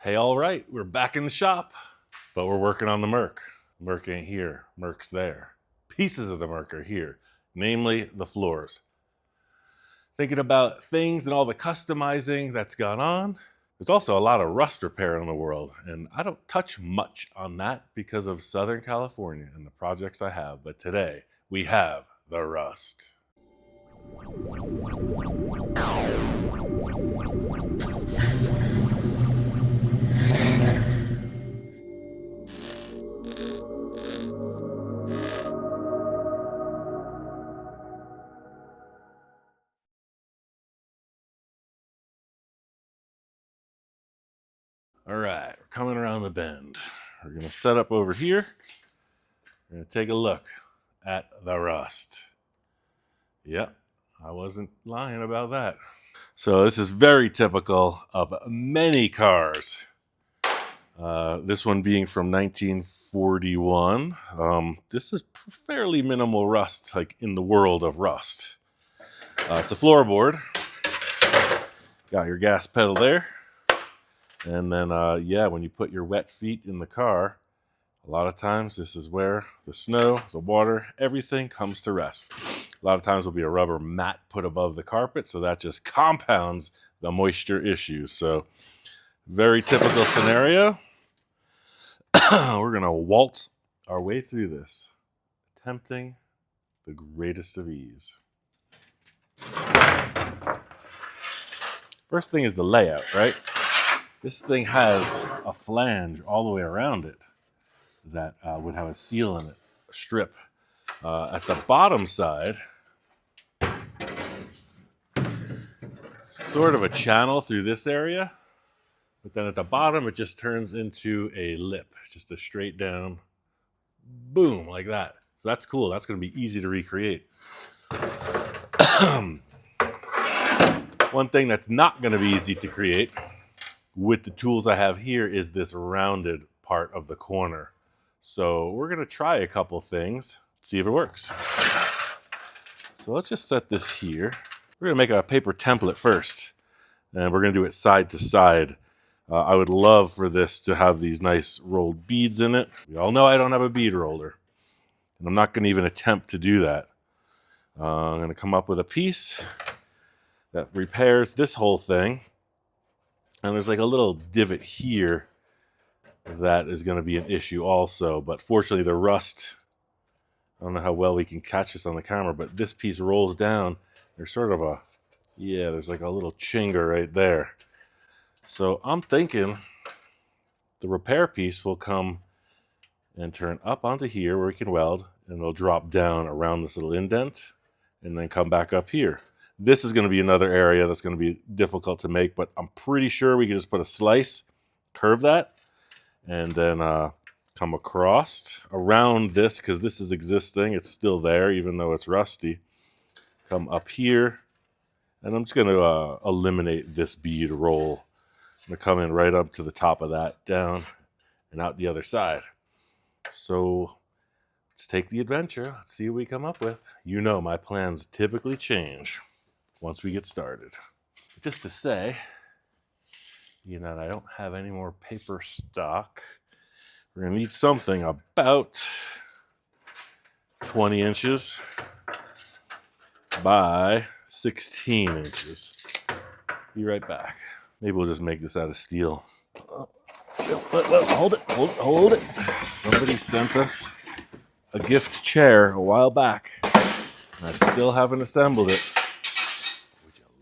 Hey, all right, we're back in the shop, but we're working on the Merc. Merc ain't here, Merc's there. Pieces of the Merc are here, namely the floors. Thinking about things and all the customizing that's gone on. There's also a lot of rust repair in the world, and I don't touch much on that because of Southern California and the projects I have, but today we have the rust. All right, we're coming around the bend. We're gonna set up over here. We're gonna take a look at the rust. Yep, I wasn't lying about that. So this is very typical of many cars. This one being from 1941. This is fairly minimal rust, like in the world of rust. It's a floorboard. Got your gas pedal there. And then, yeah, when you put your wet feet in the car, a lot of times this is where the snow, the water, everything comes to rest. A lot of times there'll be a rubber mat put above the carpet, so that just compounds the moisture issues. So very typical scenario. We're going to waltz our way through this, attempting the greatest of ease. First thing is the layout, right? This thing has a flange all the way around it that would have a seal in it, a strip. At the bottom side, sort of a channel through this area, but then at the bottom it just turns into a lip, just a straight down, boom, like that. So that's cool. That's going to be easy to recreate. One thing that's not going to be easy to create with the tools I have here is this rounded part of the corner. So we're going to try a couple things, see if it works. So let's just set this here. We're going to make a paper template first, and we're going to do it side to side. I would love for this to have these nice rolled beads in it. We all know I don't have a bead roller, and I'm not going to even attempt to do that. I'm going to come up with a piece that repairs this whole thing. And there's like a little divot here that is going to be an issue also. But fortunately, the rust, I don't know how well we can catch this on the camera, but this piece rolls down. There's sort of a, yeah, there's like a little chinga right there. So I'm thinking the repair piece will come and turn up onto here where we can weld, and it'll drop down around this little indent and then come back up here. This is going to be another area that's going to be difficult to make, but I'm pretty sure we can just put a slice, curve that, and then come across around this, because this is existing. It's still there, even though it's rusty. Come up here, and I'm just going to eliminate this bead roll. I'm going to come in right up to the top of that, down, and out the other side. So let's take the adventure. Let's see what we come up with. You know my plans typically change once we get started. Just to say, you know, I don't have any more paper stock. We're gonna need something about 20 inches by 16 inches. Be right back. Maybe we'll just make this out of steel. Hold it. Somebody sent us a gift chair a while back, and I still haven't assembled it.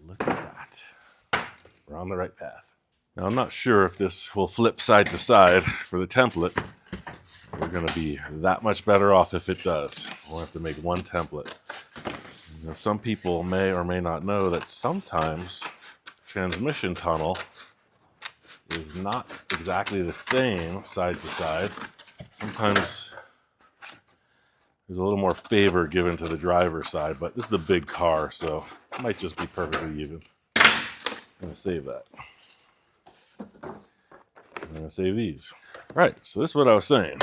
Look at that. We're on the right path. Now, I'm not sure if this will flip side to side for the template. We're going to be that much better off if it does. We'll have to make one template. You know, some people may or may not know that sometimes transmission tunnel is not exactly the same side to side. Sometimes there's a little more favor given to the driver's side, but this is a big car, so it might just be perfectly even. I'm going to save that. I'm going to save these. Right, so this is what I was saying.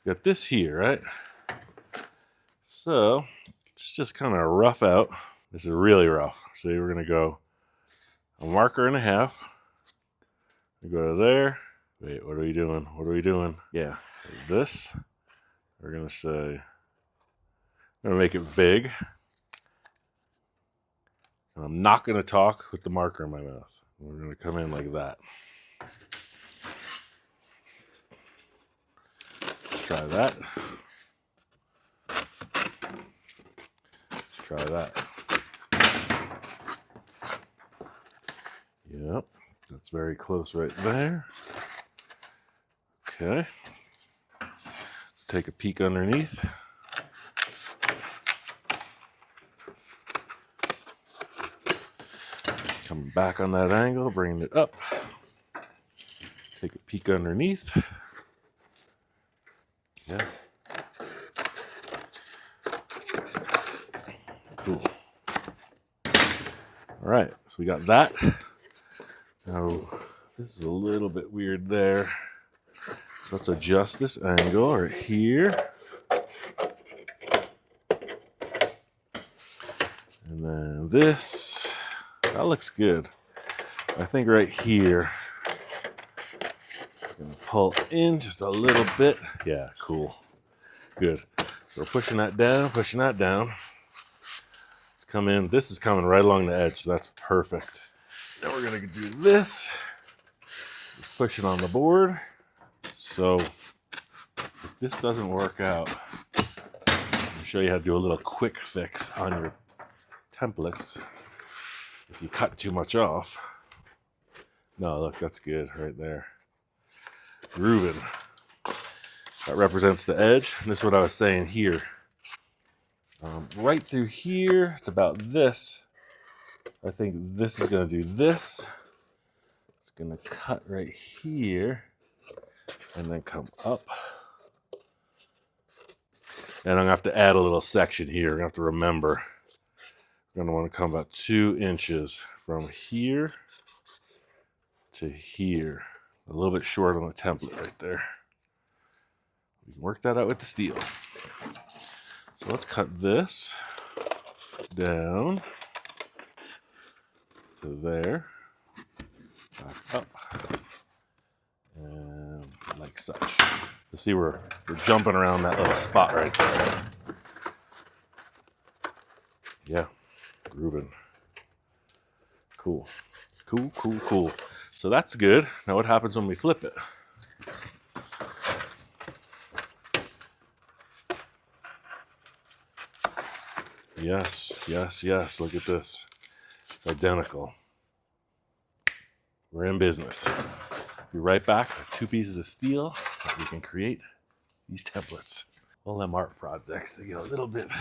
Got this here, right? So let's just kind of rough out. This is really rough. So we're going to go a marker and a half We go to there. Wait, what are we doing? What are we doing? Yeah, this. We're gonna say, I'm gonna make it big. And I'm not gonna talk with the marker in my mouth. We're gonna come in like that. Let's try that. Let's try that. Yep, that's very close right there. Okay. Take a peek underneath. Coming back on that angle, bringing it up. Take a peek underneath. Yeah. Cool. All right, so we got that. Now, this is a little bit weird there. Let's adjust this angle right here. And then this, that looks good. I think right here, I'm gonna pull in just a little bit. Yeah, cool, good. So we're pushing that down, pushing that down. Let's come in, this is coming right along the edge, so that's perfect. Then we're gonna do this, push it on the board. So if this doesn't work out, I'll show you how to do a little quick fix on your templates. If you cut too much off. No, look, that's good right there. Grooving. That represents the edge. And this is what I was saying here. Right through here, it's about this. I think this is going to do this. It's going to cut right here and then come up. And I'm going to have to add a little section here. I'm going to have to remember. We're going to want to come about 2 inches from here to here. A little bit short on the template right there. We can work that out with the steel. So let's cut this down to there, back up, and like such. You see we're jumping around that little spot right there. Yeah, grooving. Cool, cool, cool, cool. So that's good. Now what happens when we flip it? Yes, yes, yes. Look at this. It's identical. We're in business. Be right back with 2 pieces of steel that we can create these templates. All them art projects, they get a little bit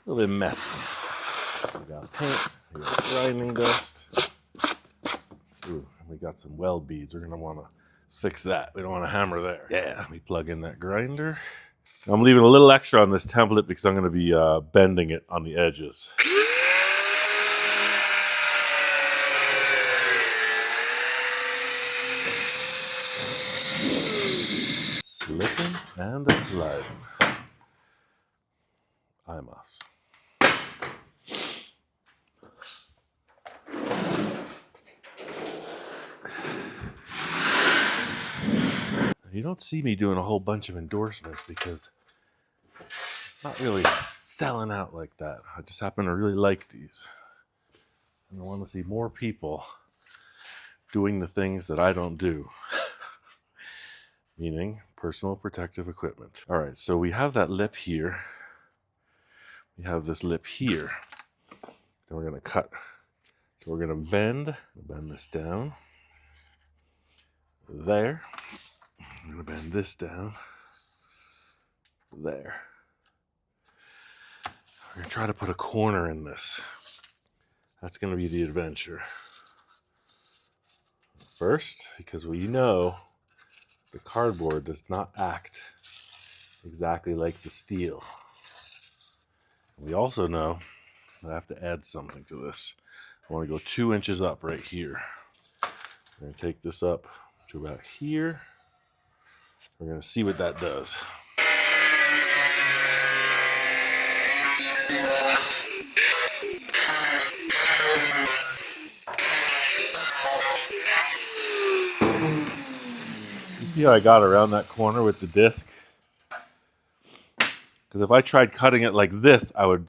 messy. We got paint, we got grinding dust. Ooh, we got some weld beads. We're gonna wanna fix that. We don't want to hammer there. Yeah, we plug in that grinder. I'm leaving a little extra on this template because I'm going to be bending it on the edges. Slipping and a sliding. IMOS. You don't see me doing a whole bunch of endorsements because I'm not really selling out like that. I just happen to really like these. And I want to see more people doing the things that I don't do. Meaning personal protective equipment. All right, so we have that lip here. We have this lip here. Then we're going to cut. So we're going to bend this down. There. I'm going to bend this down. There. We're going to try to put a corner in this. That's going to be the adventure. First, because we know the cardboard does not act exactly like the steel. We also know that I have to add something to this. I want to go 2 inches up right here. We're going to take this up to about here. We're going to see what that does. see how I got around that corner with the disc? Because if I tried cutting it like this, I would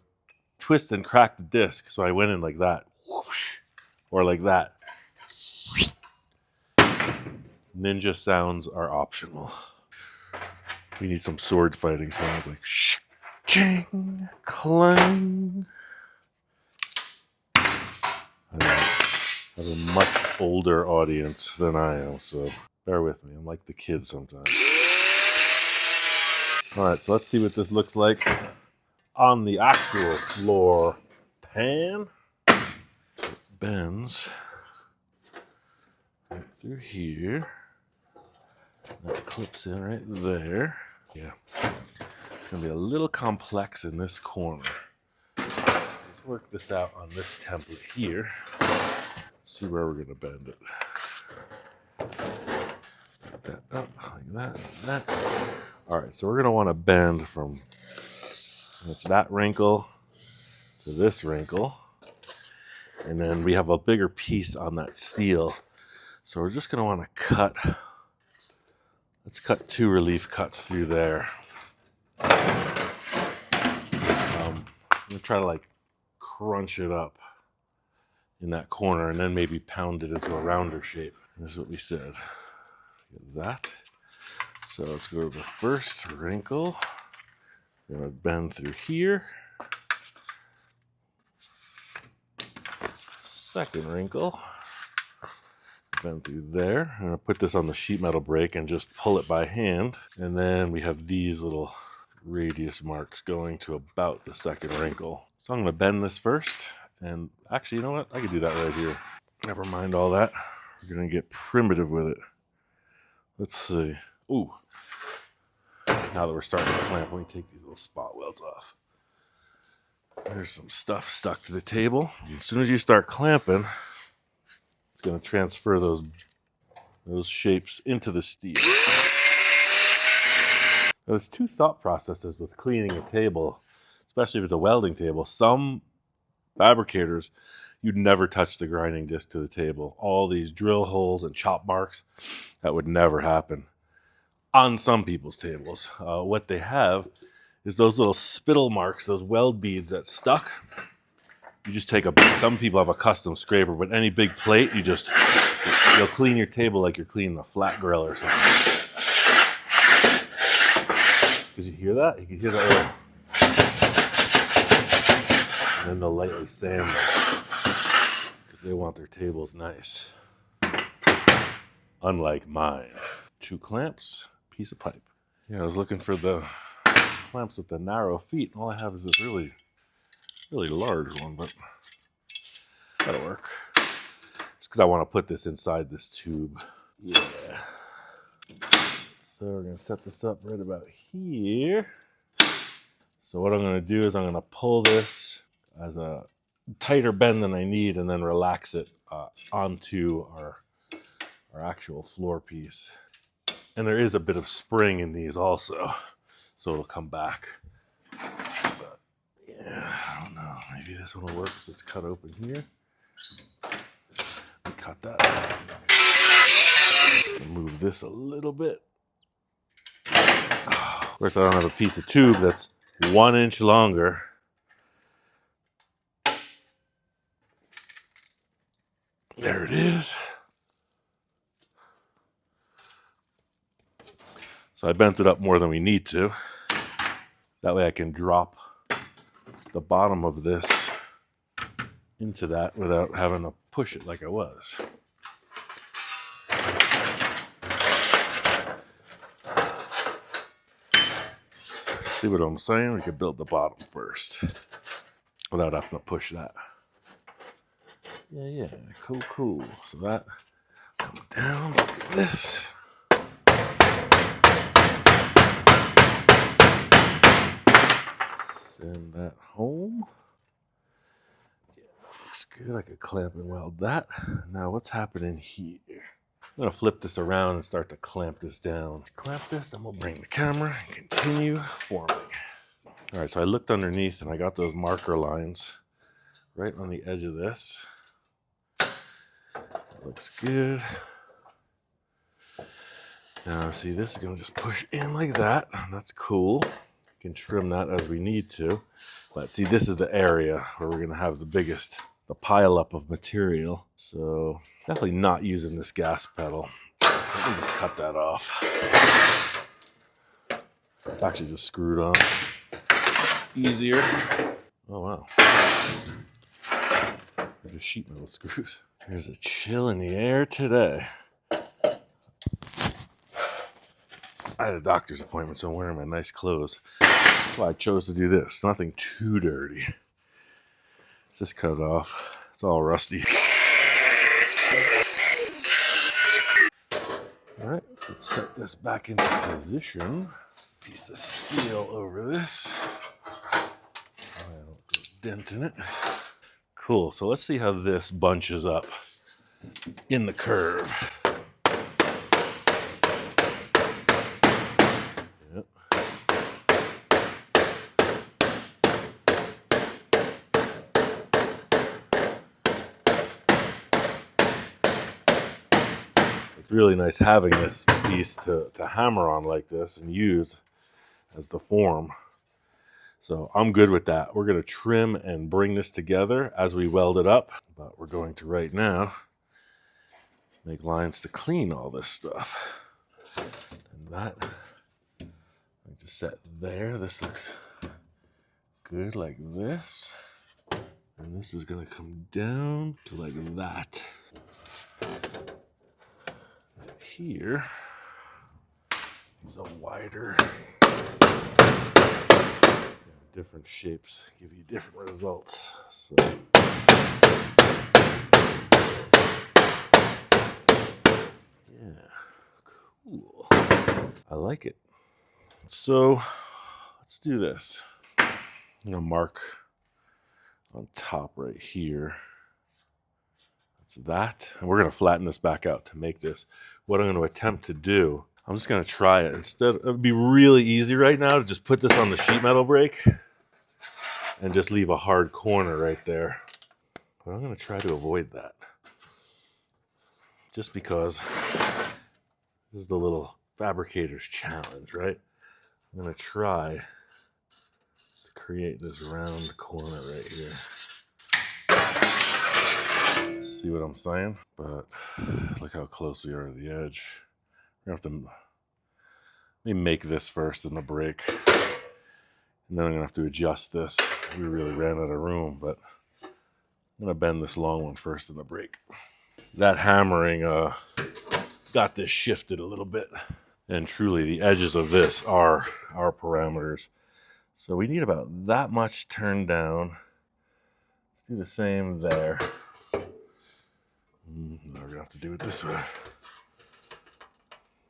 twist and crack the disc. So I went in like that. Whoosh, or like that. Ninja sounds are optional. We need some sword fighting sounds like shh, ching, clang. I have a much older audience than I am, so bear with me. I'm like the kids sometimes. Alright, so let's see what this looks like on the actual floor pan. It bends right through here. That clips in right there. Yeah, it's going to be a little complex in this corner. Let's work this out on this template here. Let's see where we're going to bend it. Put that up like that, like that. All right, so we're going to want to bend from it's that wrinkle to this wrinkle. And then we have a bigger piece on that steel. So we're just going to want to cut. Let's cut 2 relief cuts through there. I'm going to try to like crunch it up in that corner and then maybe pound it into a rounder shape. This is what we said. Get that. So let's go to the first wrinkle. We're going to bend through here. Second wrinkle. Bend through there. I'm going to put this on the sheet metal brake and just pull it by hand. And then we have these little radius marks going to about the second wrinkle. So I'm going to bend this first. And actually, you know what? I could do that right here. Never mind all that. We're going to get primitive with it. Let's see. Ooh. Now that we're starting to clamp, let me take these little spot welds off. There's some stuff stuck to the table. As soon as you start clamping, it's going to transfer those shapes into the steel. Now, there's 2 thought processes with cleaning a table, especially if it's a welding table. Some fabricators, you'd never touch the grinding disc to the table. All these drill holes and chop marks, that would never happen on some people's tables. What they have is those little spittle marks, those weld beads that stuck. You just take some people have a custom scraper, but any big plate, you'll clean your table like you're cleaning a flat grill or something. Because you hear that? You can hear that little... And then they'll lightly sand them. Because they want their tables nice. Unlike mine. 2 clamps, piece of pipe. Yeah, I was looking for the clamps with the narrow feet. All I have is this really large one, but that'll work. Just because I want to put this inside this tube. Yeah. So we're going to set this up right about here. So what I'm going to do is I'm going to pull this as a tighter bend than I need and then relax it onto our actual floor piece. And there is a bit of spring in these also, so it'll come back. But yeah, I don't know. Maybe this one will work because it's cut open here. Cut that. Move this a little bit. Of course, I don't have a piece of tube that's 1 inch longer. There it is. So I bent it up more than we need to. That way I can drop the bottom of this into that without having to push it like I was. See what I'm saying? We could build the bottom first without having to push that. Yeah, cool. So that comes down like this. Send that home. Yeah, looks good. I could clamp and weld that. Now what's happening here? I'm gonna flip this around and start to clamp this down. Let's clamp this, then we'll bring the camera and continue forming. All right, so I looked underneath and I got those marker lines right on the edge of this. That looks good. Now, see, this is going to just push in like that. That's cool. We can trim that as we need to. But see, this is the area where we're going to have the pile up of material. So definitely not using this gas pedal. So let me just cut that off. It's actually just screwed on. Easier. Oh, wow. They're just sheet metal screws. There's a chill in the air today. I had a doctor's appointment, so I'm wearing my nice clothes. That's why I chose to do this. Nothing too dirty. Let's just cut it off. It's all rusty. Alright, so let's set this back into position. Piece of steel over this. I don't get a dent in it. Cool, so let's see how this bunches up in the curve. Yep. It's really nice having this piece to hammer on like this and use as the form. So I'm good with that. We're going to trim and bring this together as we weld it up. But we're going to right now make lines to clean all this stuff. And that, I just set there. This looks good like this. And this is going to come down to like that. And here is a wider. Different shapes give you different results. So yeah, cool. I like it. So let's do this. I'm gonna mark on top right here. That's that. And we're gonna flatten this back out to make this. What I'm gonna attempt to do, I'm just gonna try it. Instead, it would be really easy right now to just put this on the sheet metal brake and just leave a hard corner right there. But I'm gonna try to avoid that. Just because this is the little fabricator's challenge, right? I'm gonna try to create this round corner right here. See what I'm saying? But look how close we are to the edge. We're gonna have to, let me make this first in the brake. And then I'm gonna have to adjust this. We really ran out of room, but I'm gonna bend this long one first in the brake. That hammering got this shifted a little bit. And truly, the edges of this are our parameters. So we need about that much turned down. Let's do the same there. Now we're gonna have to do it this way.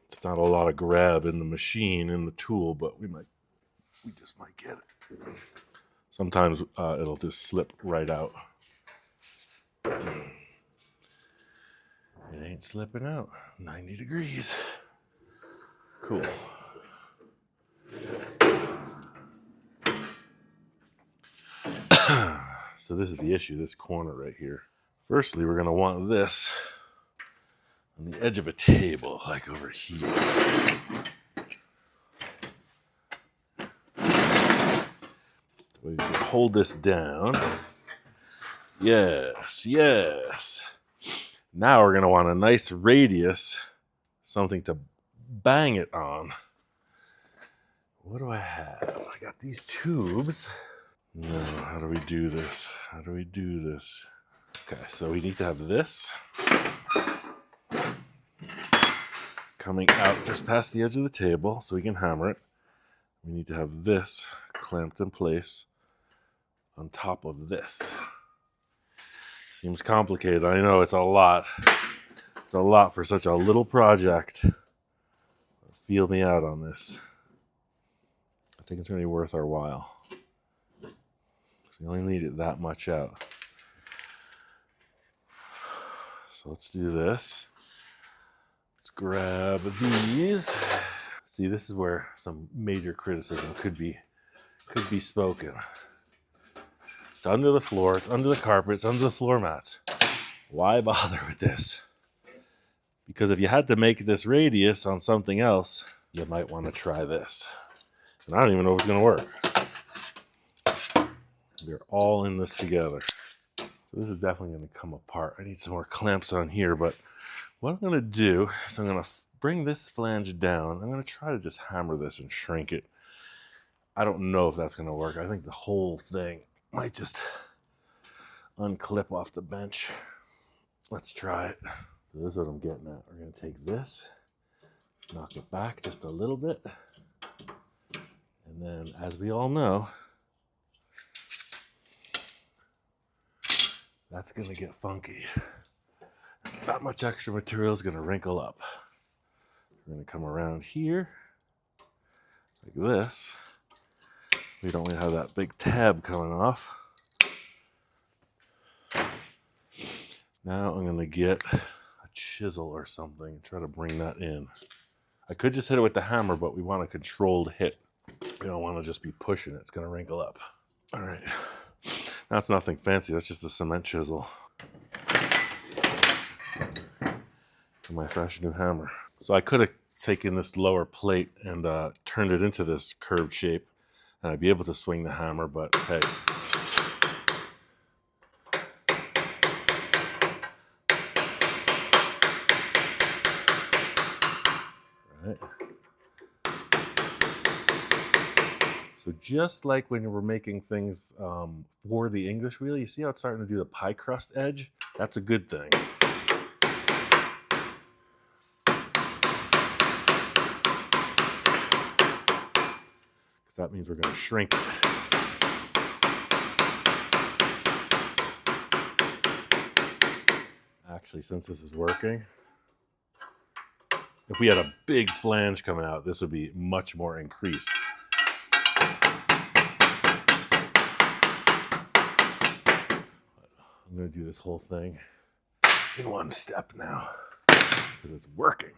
It's not a lot of grab in the machine, in the tool, but we just might get it. Sometimes it'll just slip right out. It ain't slipping out. 90 degrees. Cool. So this is the issue, this corner right here. Firstly, we're going to want this on the edge of a table, like over here. We can hold this down. Yes, yes. Now we're going to want a nice radius, something to bang it on. What do I have? I got these tubes. No, how do we do this? How do we do this? Okay, so we need to have this coming out just past the edge of the table so we can hammer it. We need to have this clamped in place on top of this. Seems complicated. I know it's a lot. It's a lot for such a little project. Feel me out on this. I think it's going to be worth our while. We only need it that much out. So let's do this. Let's grab these. See, this is where some major criticism could be spoken. It's under the floor, it's under the carpet, it's under the floor mats. Why bother with this? Because if you had to make this radius on something else, you might want to try this. And I don't even know if it's going to work. We're all in this together. So this is definitely going to come apart. I need some more clamps on here, but what I'm going to do is I'm going to bring this flange down. I'm going to try to just hammer this and shrink it. I don't know if that's going to work. I think the whole thing might just unclip off the bench. Let's try it. So this is what I'm getting at. We're going to take this, knock it back just a little bit. And then, as we all know, that's going to get funky. That much extra material is going to wrinkle up. We're going to come around here like this. We don't really have that big tab coming off. Now I'm going to get a chisel or something and try to bring that in. I could just hit it with the hammer, but we want a controlled hit. We don't want to just be pushing it. It's going to wrinkle up. All right. That's nothing fancy. That's just a cement chisel. And my fresh new hammer. So I could have taken this lower plate and turned it into this curved shape. And I'd be able to swing the hammer, but hey. Right. So just like when we're making things for the English wheel, you see how it's starting to do the pie crust edge? That's a good thing. Because that means we're going to shrink it. Actually, since this is working, if we had a big flange coming out, this would be much more increased. I'm going to do this whole thing in one step now because it's working.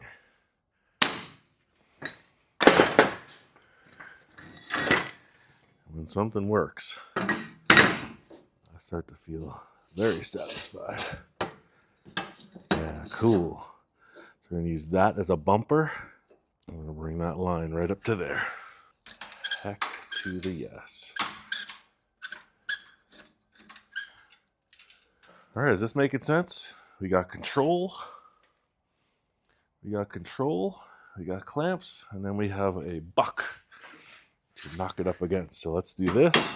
When something works, I start to feel very satisfied. Yeah, cool. So we're going to use that as a bumper. I'm going to bring that line right up to there. Heck to the yes. All right, is this making sense? We got control. We got clamps, and then we have a buck to knock it up against. So let's do this.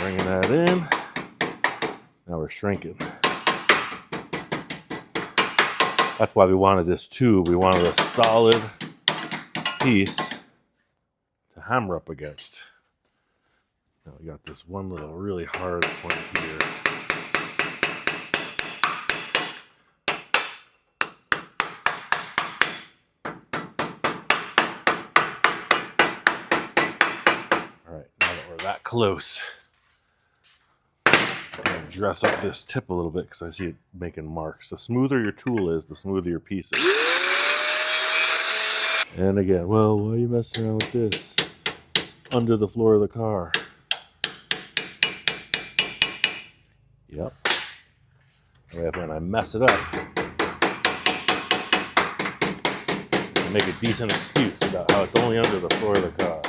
Bringing that in. Now we're shrinking. That's why we wanted this tube. We wanted a solid piece to hammer up against. Now we got this one little really hard point here. All right, now that we're that close, I'm going to dress up this tip a little bit because I see it making marks. The smoother your tool is, the smoother your piece is. And again, well, why are you messing around with this? It's under the floor of the car. Yep. And when I mess it up, I make a decent excuse about how it's only under the floor of the car.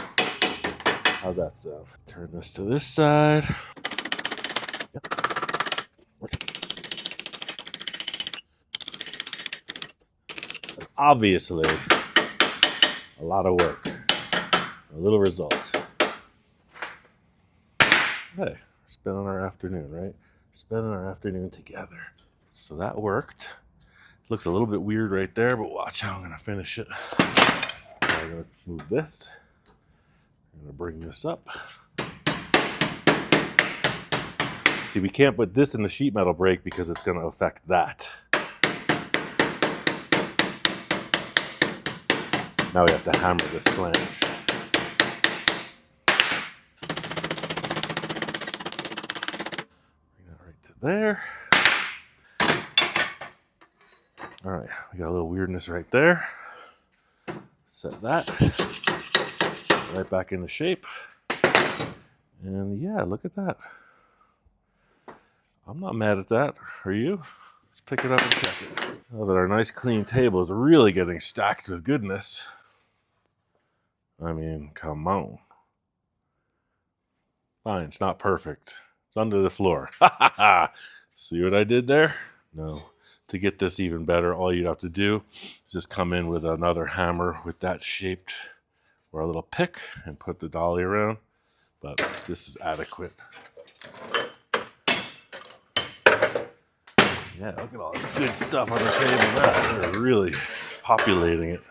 How's that sound? Turn this to this side. Yep. Obviously, a lot of work, a little result. Hey, we're spending our afternoon, right? Spending our afternoon together. So that worked. Looks a little bit weird right there, but watch how I'm going to finish it. I'm going to move this. I'm going to bring this up. See, we can't put this in the sheet metal brake because it's going to affect that. Now we have to hammer this flange. Bring that right to there. All right, we got a little weirdness right there. Set that right back into shape. And yeah, look at that. I'm not mad at that. Are you? Let's pick it up and check it. Now that our nice clean table is really getting stacked with goodness. I mean, come on. Fine, it's not perfect. It's under the floor. Ha ha ha! See what I did there? No. To get this even better, all you'd have to do is just come in with another hammer with that shaped or a little pick and put the dolly around. But this is adequate. Yeah, look at all this good stuff on the table now. They're really populating it.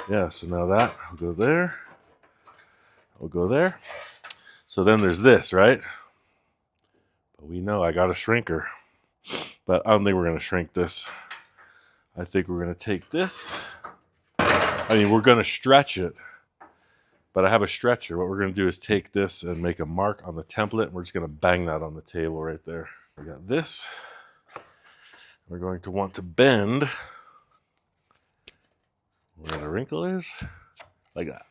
Yeah, so now that will go there. We'll go there. So then there's this, right? But we know I got a shrinker. But I don't think we're going to shrink this. I think we're going to take this. I mean, we're going to stretch it. But I have a stretcher. What we're going to do is take this and make a mark on the template. And we're just going to bang that on the table right there. We got this. We're going to want to bend where the wrinkle is, like that.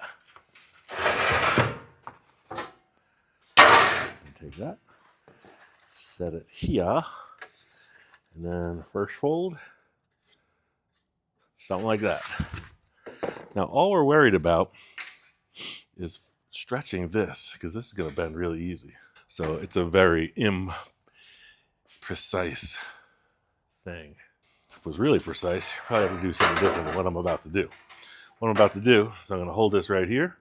And take that, set it here, and then first fold, something like that. Now all we're worried about is stretching this, because this is going to bend really easy. So it's a very imprecise thing. If it was really precise, you probably have to do something different than what I'm about to do. What I'm about to do is I'm going to hold this right here.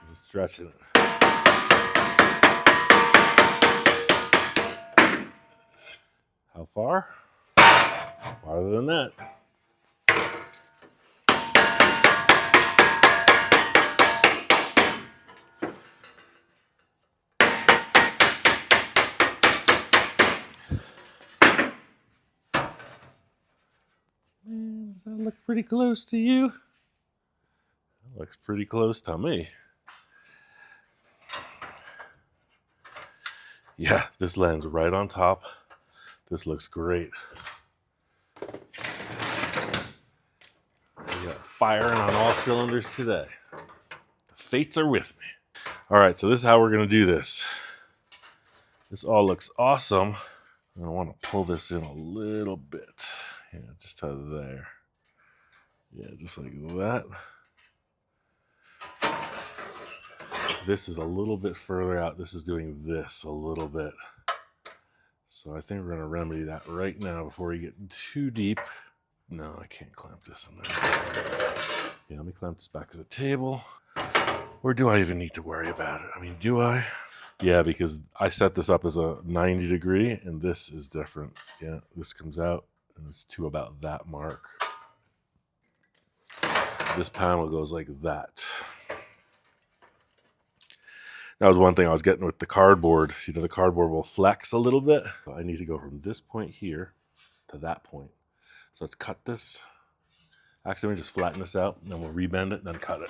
Just stretching it. How far? Farther than that. Does that look pretty close to you? That looks pretty close to me. Yeah, this lands right on top. This looks great. We got firing on all cylinders today. The fates are with me. All right, so this is how we're going to do this. This all looks awesome. I'm going to want to pull this in a little bit. Yeah, just to there. Yeah, just like that. This is a little bit further out. This is doing this a little bit. So I think we're going to remedy that right now before we get too deep. No, I can't clamp this in there. Yeah, let me clamp this back to the table. Or do I even need to worry about it? I mean, do I? Yeah, because I set this up as a 90 degree and this is different. Yeah, this comes out and it's to about that mark. This panel goes like that. That was one thing I was getting with the cardboard. You know, the cardboard will flex a little bit. So I need to go from this point here to that point. So let's cut this. Actually, let me just flatten this out, and then we'll rebend it, and then cut it.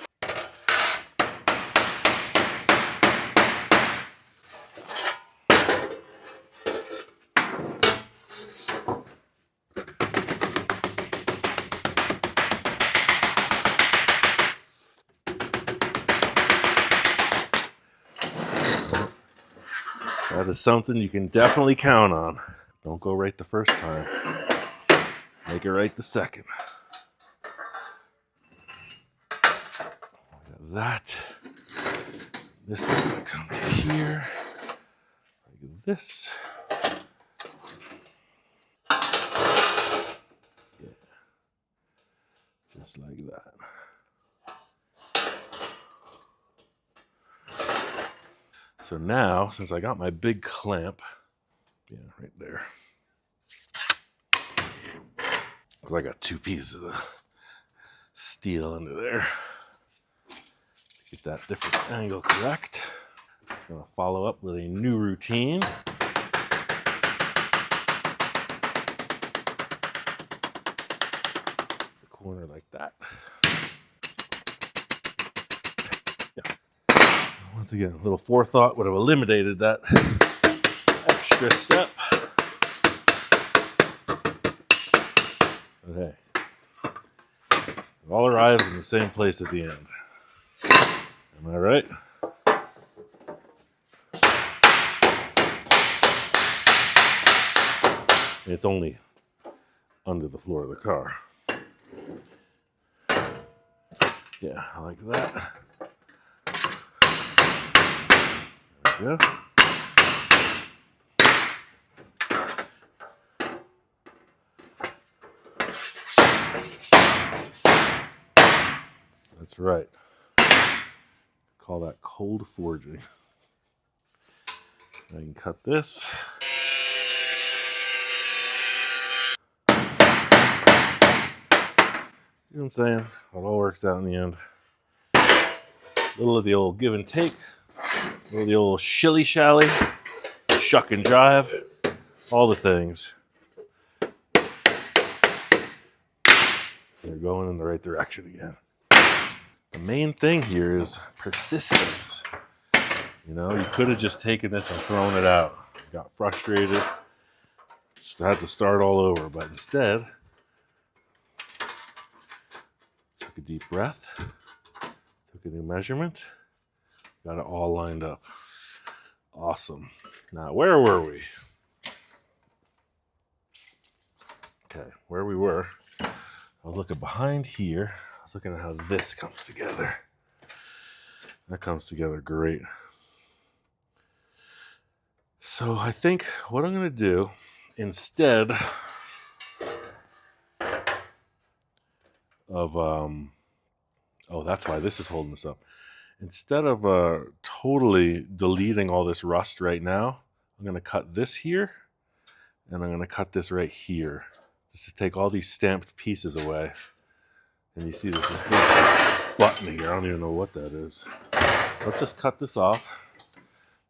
That is something you can definitely count on. Don't go right the first time. Make it right the second. That. This is going to come to here. Like this. Yeah. Just like that. So now, since I got my big clamp, yeah, right there. Because I got two pieces of steel under there. Get that different angle correct. Just going to follow up with a new routine. The corner like that. Yeah. Once again, a little forethought would have eliminated that extra step. Okay. It all arrives in the same place at the end. Am I right? It's only under the floor of the car. Yeah, I like that. There we go. That's right. Call that cold forging. I can cut this. You know what I'm saying? It all works out in the end. A little of the old give and take. A little of the old shilly-shally. Shuck and jive. All the things. They're going in the right direction again. The main thing here is persistence. You know, you could have just taken this and thrown it out. Got frustrated. Just had to start all over. But instead, took a deep breath. Took a new measurement. Got it all lined up. Awesome. Now, where were we? Okay, where we were, I was looking behind here. I was looking at how this comes together. That comes together great. So I think what I'm going to do, instead of, oh, that's why this is holding us up. Instead of totally deleting all this rust right now, I'm going to cut this here, and I'm going to cut this right here, just to take all these stamped pieces away. And you see this big button here. I don't even know what that is. Let's just cut this off.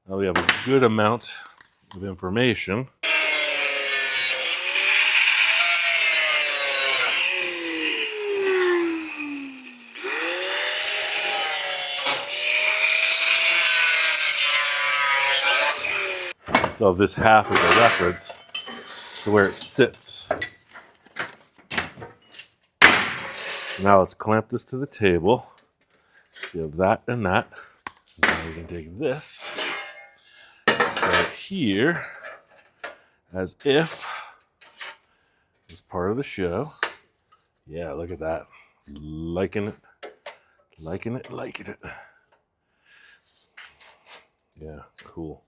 Now we have a good amount of information. So this half is a reference to where it sits. Now let's clamp this to the table. You have that and that. Now we can take this, set it here, as if it's part of the show. Yeah, look at that. Liking it, liking it, liking it. Yeah, cool.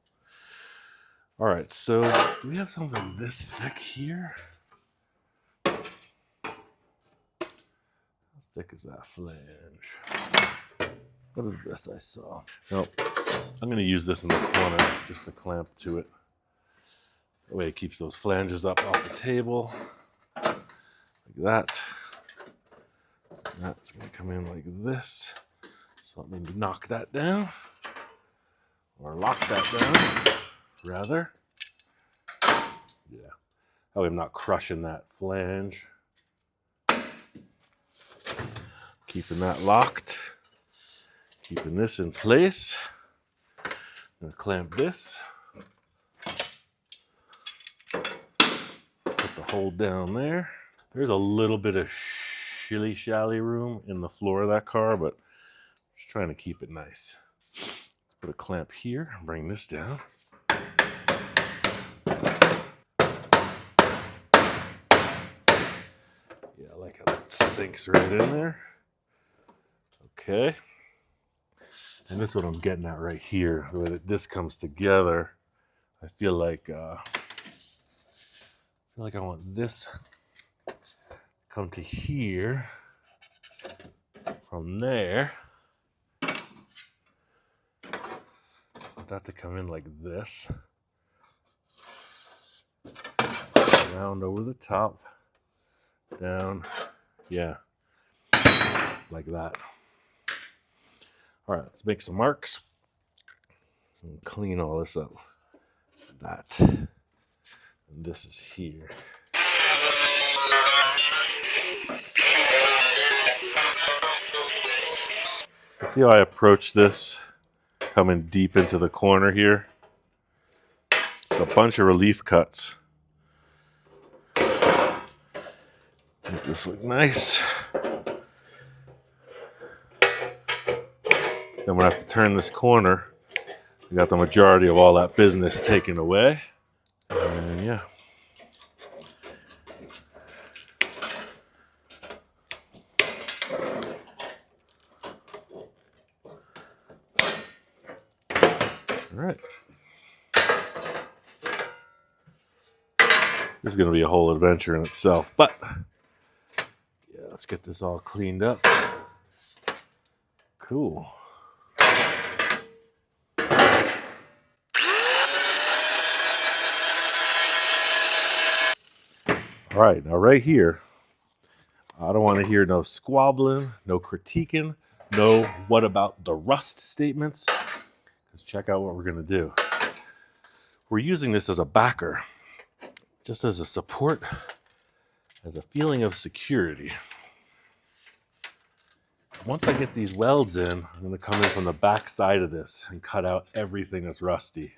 All right, so do we have something this thick here? How thick is that flange? What is this I saw? Nope. I'm going to use this in the corner just to clamp to it. That way it keeps those flanges up off the table. Like that. That's going to come in like this. So let me knock that down. Or lock that down, rather. Yeah. That way I'm not crushing that flange. Keeping that locked. Keeping this in place. I'm going to clamp this. Put the hole down there. There's a little bit of shilly-shally room in the floor of that car, but I'm just trying to keep it nice. Let's put a clamp here and bring this down. Yeah, I like how that sinks right in there. Okay. And this is what I'm getting at right here. The way that this comes together, I feel like I want this to come to here from there. Want that to come in like this. Round over the top. Down. Yeah. Like that. All right, let's make some marks and clean all this up. That. And this is here. See how I approach this? Coming deep into the corner here. It's a bunch of relief cuts. Make this look nice. Then we'll have to turn this corner. We got the majority of all that business taken away. And yeah. All right. This is going to be a whole adventure in itself, but yeah, let's get this all cleaned up. Cool. All right, now right here, I don't want to hear no squabbling, no critiquing, no what about the rust statements. Let's check out what we're going to do. We're using this as a backer, just as a support, as a feeling of security. Once I get these welds in, I'm going to come in from the back side of this and cut out everything that's rusty.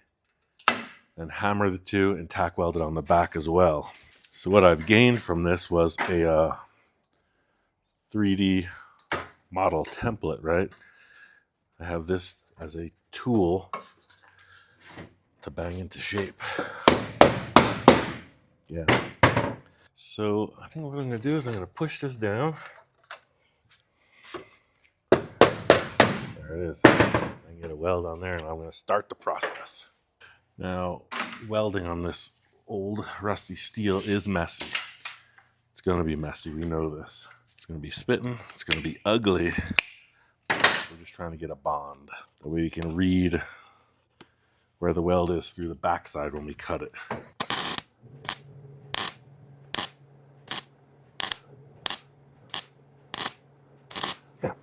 And hammer the two and tack weld it on the back as well. So what I've gained from this was a 3D model template, right? I have this as a tool to bang into shape. Yeah. So I think what I'm going to do is I'm going to push this down. There it is. I can get a weld on there and I'm going to start the process. Now, welding on this old rusty steel is messy. It's going to be messy. We know this. It's going to be spitting. It's going to be ugly. We're just trying to get a bond. That way we can read where the weld is through the backside when we cut it. Yeah.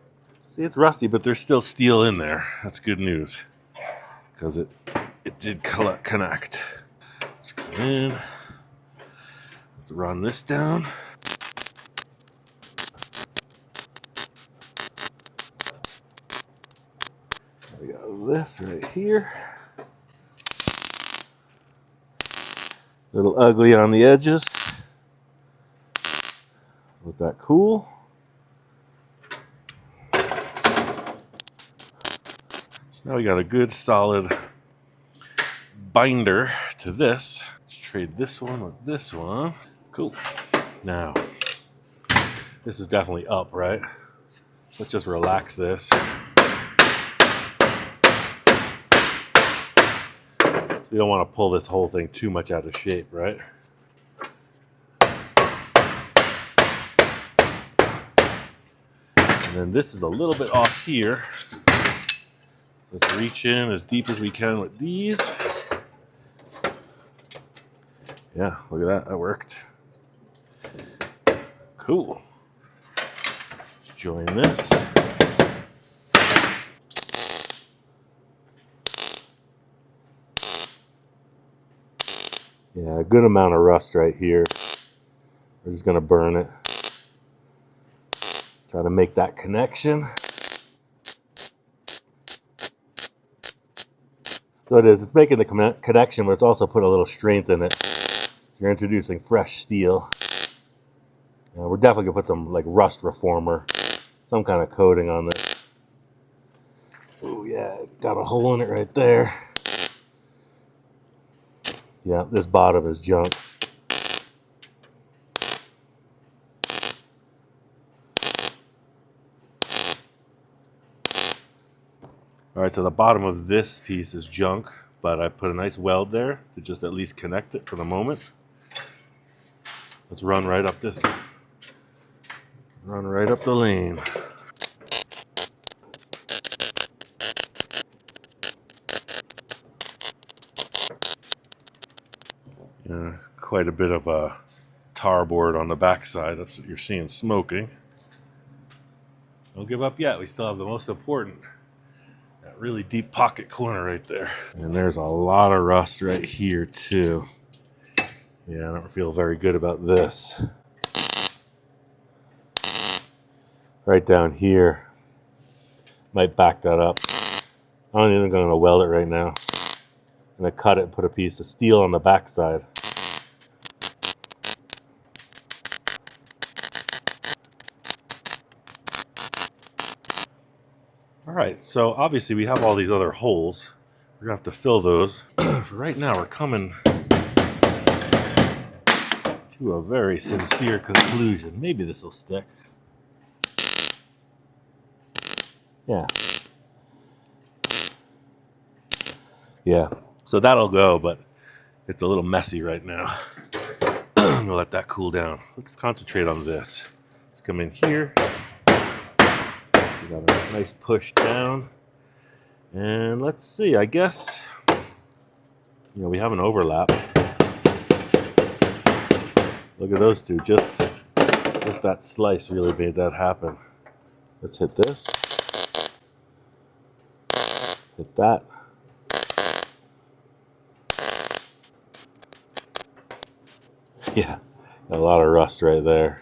See, it's rusty, but there's still steel in there. That's good news. Because it did connect. Let's go in. Let's run this down. We got this right here. A little ugly on the edges. Let that cool. So now we got a good solid binder to this. Let's trade this one with this one. Cool. Now, this is definitely up, right? Let's just relax this. You don't want to pull this whole thing too much out of shape, right? And then this is a little bit off here. Let's reach in as deep as we can with these. Yeah, look at that. That worked. Cool. Let's join this. Yeah, a good amount of rust right here. We're just going to burn it. Try to make that connection. So it is. It's making the connection, but it's also put a little strength in it. You're introducing fresh steel. We're definitely going to put some like rust reformer, some kind of coating on this. Oh yeah, it's got a hole in it right there. Yeah, this bottom is junk. All right, so the bottom of this piece is junk, but I put a nice weld there to just at least connect it for the moment. Let's run right up this, run right up the lane. Yeah, quite a bit of a tar board on the backside. That's what you're seeing smoking. Don't give up yet. We still have the most important, that really deep pocket corner right there. And there's a lot of rust right here too. Yeah, I don't feel very good about this. Right down here. Might back that up. I'm not even going to weld it right now. I'm going to cut it and put a piece of steel on the backside. All right, so obviously we have all these other holes. We're gonna have to fill those. For right now, we're coming to a very sincere conclusion. Maybe this will stick. Yeah. Yeah, so that'll go, but it's a little messy right now. I'm gonna let that cool down. Let's concentrate on this. Let's come in here. We got a nice push down. And let's see, I guess, we have an overlap. Look at those two, just that slice really made that happen. Let's hit this. Hit that. Yeah, got a lot of rust right there.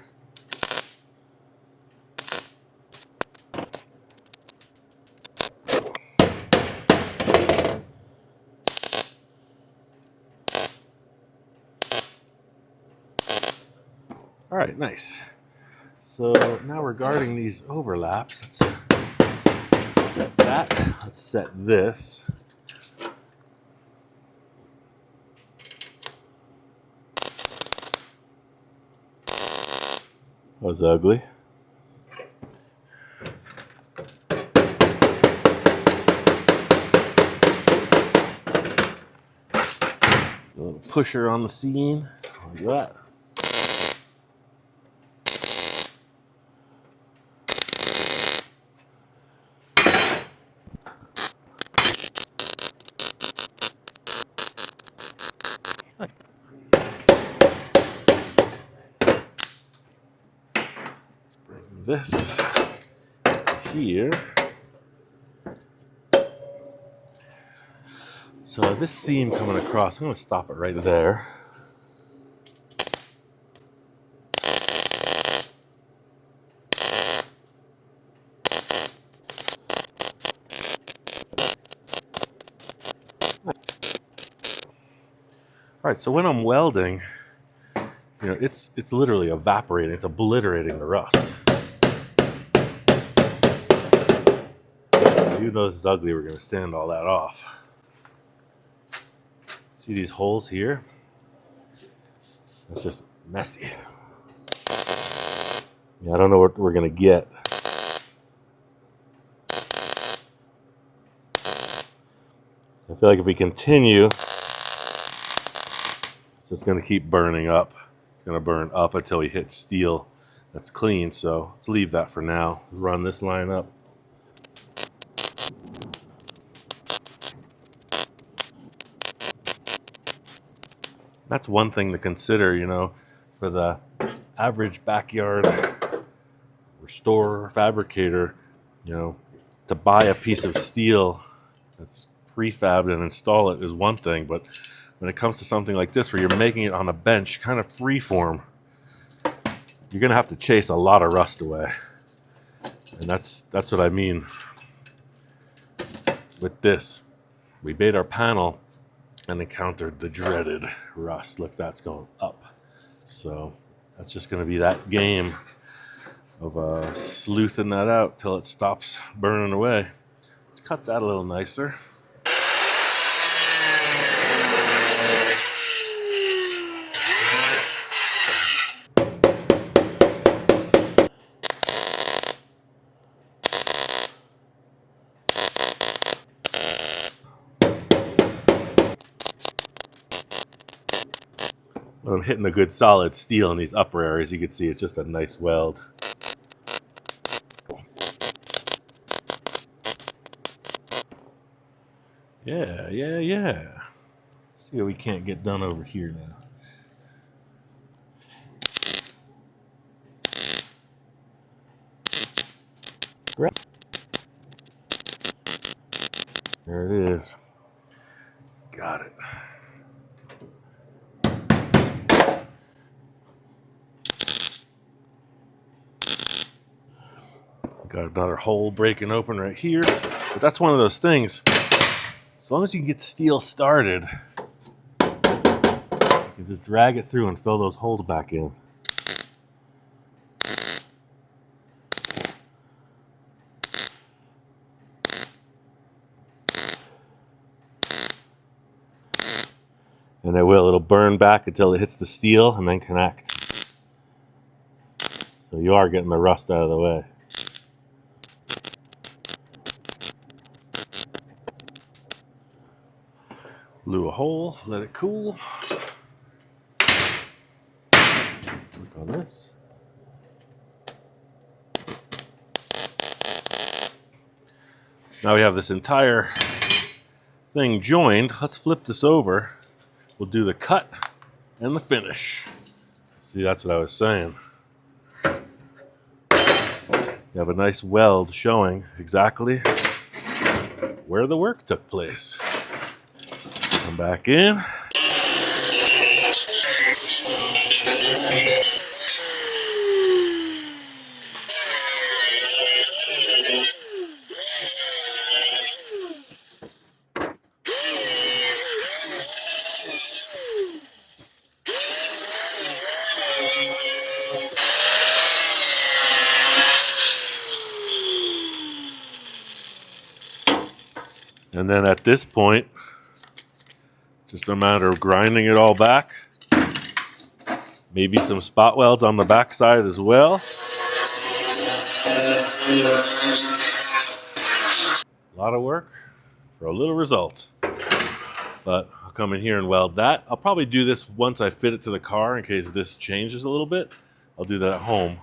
All right, nice. So now regarding these overlaps, let's set that. Let's set this. That was ugly. A little pusher on the scene, like that. Let's bring this here. So this seam coming across, I'm going to stop it right there. All right, so when I'm welding, it's literally evaporating. It's obliterating the rust. Even though this is ugly, we're going to sand all that off. See these holes here? It's just messy. Yeah, I don't know what we're going to get. I feel like if we continue, it's just going to keep burning up. It's going to burn up until we hit steel that's clean. So let's leave that for now. Run this line up. That's one thing to consider, for the average backyard restorer, fabricator, to buy a piece of steel that's prefabbed and install it is one thing, but when it comes to something like this where you're making it on a bench, kind of freeform, you're gonna have to chase a lot of rust away. And that's what I mean with this. We made our panel and encountered the dreaded rust. Look, that's going up. So that's just gonna be that game of sleuthing that out till it stops burning away. Let's cut that a little nicer. When I'm hitting a good solid steel in these upper areas, you can see it's just a nice weld. Yeah. Let's see what we can't get done over here now. There it is. Got it. Got another hole breaking open right here. But that's one of those things. As long as you can get steel started, you can just drag it through and fill those holes back in. And it'll burn back until it hits the steel and then connect. So you are getting the rust out of the way. Blew a hole, let it cool. Work on this. Now we have this entire thing joined. Let's flip this over. We'll do the cut and the finish. See, that's what I was saying. You have a nice weld showing exactly where the work took place. Come back in. And then at this point, just a matter of grinding it all back. Maybe some spot welds on the back side as well. A lot of work for a little result. But I'll come in here and weld that. I'll probably do this once I fit it to the car in case this changes a little bit. I'll do that at home.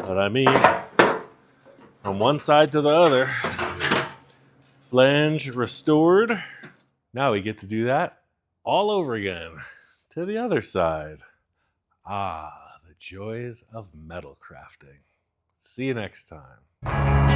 But I mean, from one side to the other, flange restored. Now we get to do that all over again to the other side. Ah, the joys of metal crafting. See you next time.